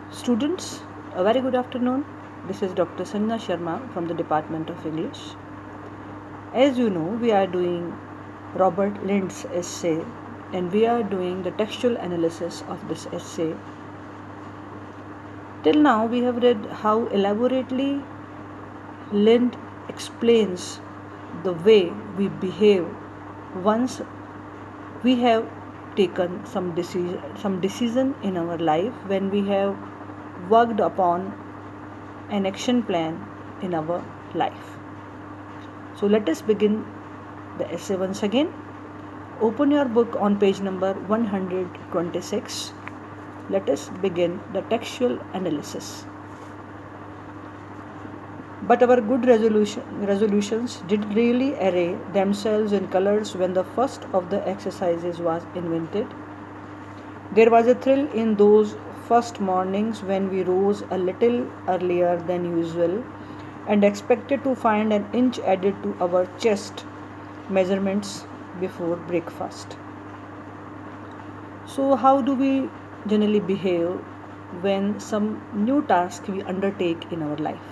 Students, a very good afternoon. This is Dr. Sharma from the Department of English. As you know, we are doing Robert Lind's essay and we are doing the textual analysis of this essay. Till now, we have read how elaborately Lind explains the way we behave once we have taken some decision in our life, when we have worked upon an action plan in our life. So let us begin the essay once again. Open your book on page number 126. Let us begin the textual analysis. But our good resolutions did really array themselves in colors when the first of the exercises was invented. There was a thrill in those first mornings when we rose a little earlier than usual and expected to find an inch added to our chest measurements before breakfast. So, how do we generally behave when some new task we undertake in our life?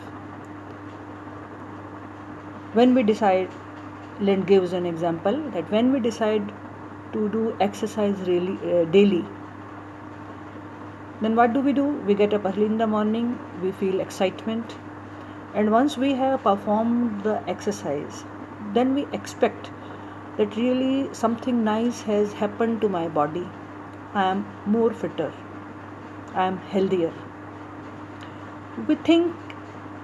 When we decide, Lind gives an example that when we decide to do exercise daily, then what do? We get up early in the morning, we feel excitement, and once we have performed the exercise, then we expect that really something nice has happened to my body. I am more fitter, I am healthier. We think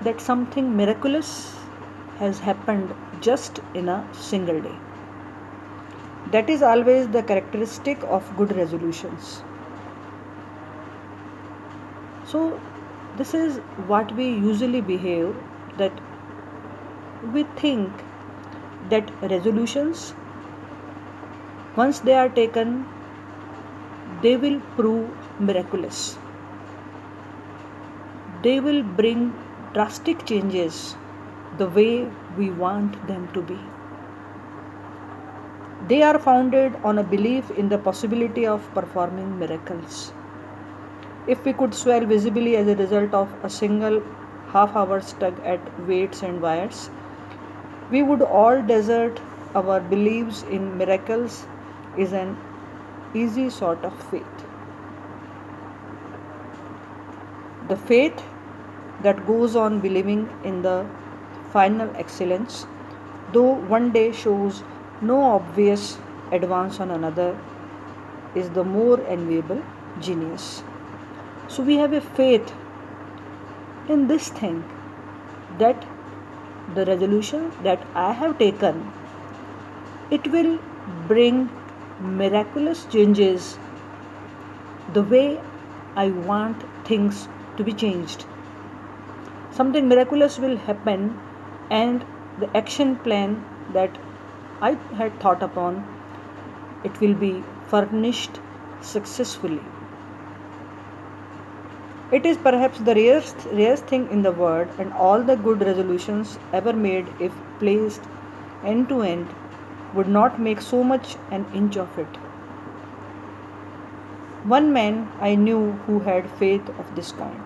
that something miraculous has happened just in a single day. That is always the characteristic of good resolutions. So, this is what we usually behave, that we think that resolutions, once they are taken, they will prove miraculous. They will bring drastic changes the way we want them to be. They are founded on a belief in the possibility of performing miracles. If we could swell visibly as a result of a single half-hour tug at weights and wires, we would all desert our beliefs in miracles is an easy sort of faith. The faith that goes on believing in the final excellence, though one day shows no obvious advance on another, is the more enviable genius. So we have a faith in this thing, that the resolution that I have taken, it will bring miraculous changes the way I want things to be changed. Something miraculous will happen, and the action plan that I had thought upon, it will be furnished successfully. It is perhaps the rarest thing in the world, and all the good resolutions ever made, if placed end to end, would not make so much an inch of it. One man I knew who had faith of this kind.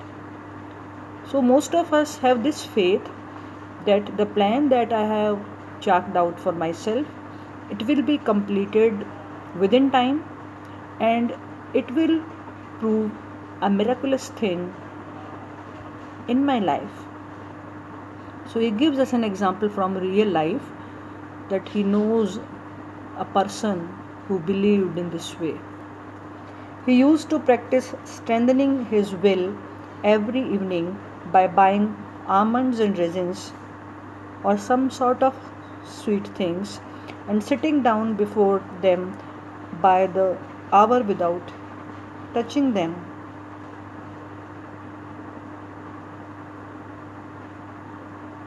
So most of us have this faith that the plan that I have chalked out for myself, it will be completed within time, and it will prove a miraculous thing in my life. So he gives us an example from real life, that he knows a person who believed in this way. He used to practice strengthening his will every evening by buying almonds and raisins or some sort of sweet things and sitting down before them by the hour without touching them.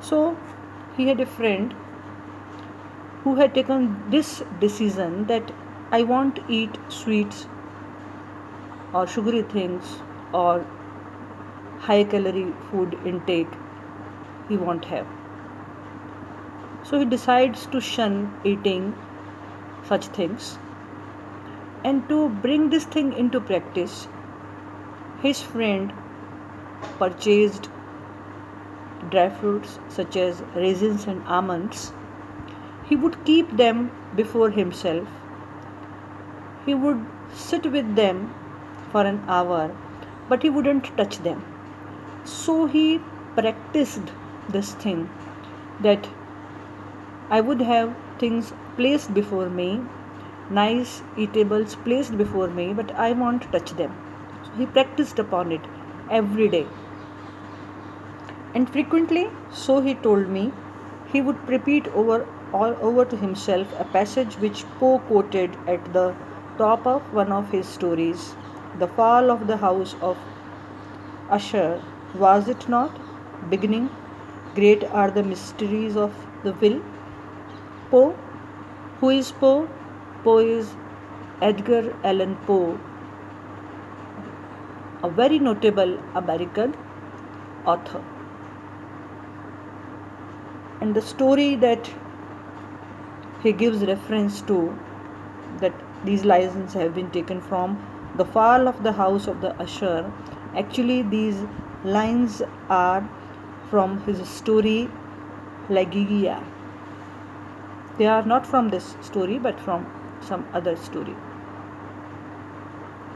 So he had a friend who had taken this decision that I won't eat sweets or sugary things or high calorie food intake he won't have. So he decides to shun eating such things, and to bring this thing into practice, his friend purchased dry fruits such as raisins and almonds, he would keep them before himself. He would sit with them for an hour, but he wouldn't touch them. So he practiced this thing that I would have things placed before me, nice eatables placed before me, but I won't touch them. So he practiced upon it every day. And frequently, so he told me, he would repeat over to himself a passage which Poe quoted at the top of one of his stories, The Fall of the House of Usher, was it not? Beginning, great are the mysteries of the will. Poe. Who is Poe? Poe is Edgar Allan Poe, a very notable American author. And the story that he gives reference to, that these lines have been taken from The Fall of the House of the Usher. Actually, these lines are from his story Lagigia. They are not from this story but from some other story.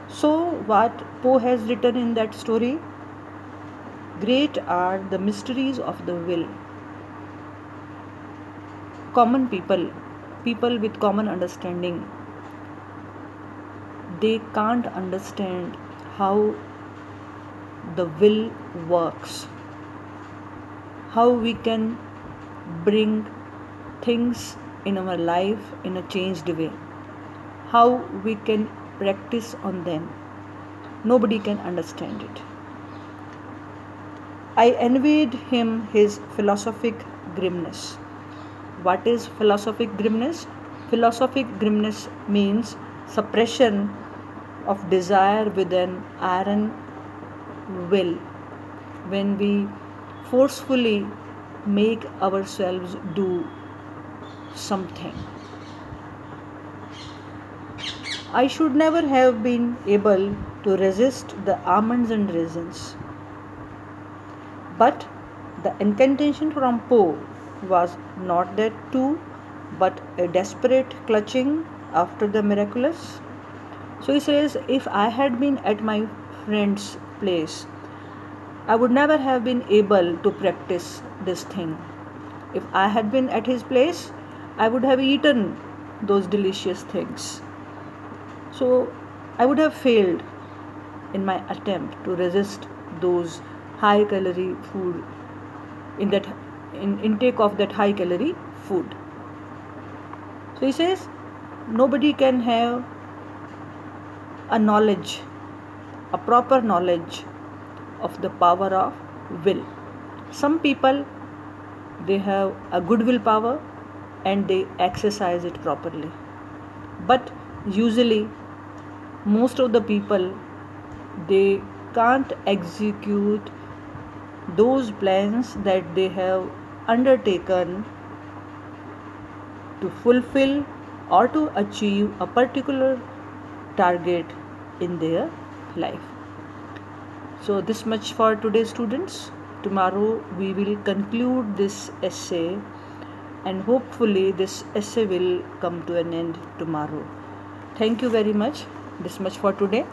So, what Poe has written in that story? Great are the mysteries of the will. Common people with common understanding, they can't understand how the will works, how we can bring things in our life in a changed way, how we can practice on them. Nobody can understand it. I envied him his philosophic grimness. What is philosophic grimness? Philosophic grimness means suppression of desire with an iron will, when we forcefully make ourselves do something. I should never have been able to resist the almonds and raisins. But the incantation from Poe was not that too, but a desperate clutching after the miraculous. So he says, if I had been at my friend's place, I would never have been able to practice this thing. If I had been at his place, I would have eaten those delicious things. So I would have failed in my attempt to resist those high calorie food, in intake of that high calorie food. So he says, nobody can have a knowledge, a proper knowledge of the power of will. Some people, they have a good willpower and they exercise it properly. But usually, most of the people, they can't execute those plans that they have undertaken to fulfill or to achieve a particular target in their life. So this much for today, students. Tomorrow we will conclude this essay, and hopefully this essay will come to an end tomorrow. Thank you very much. This much for today.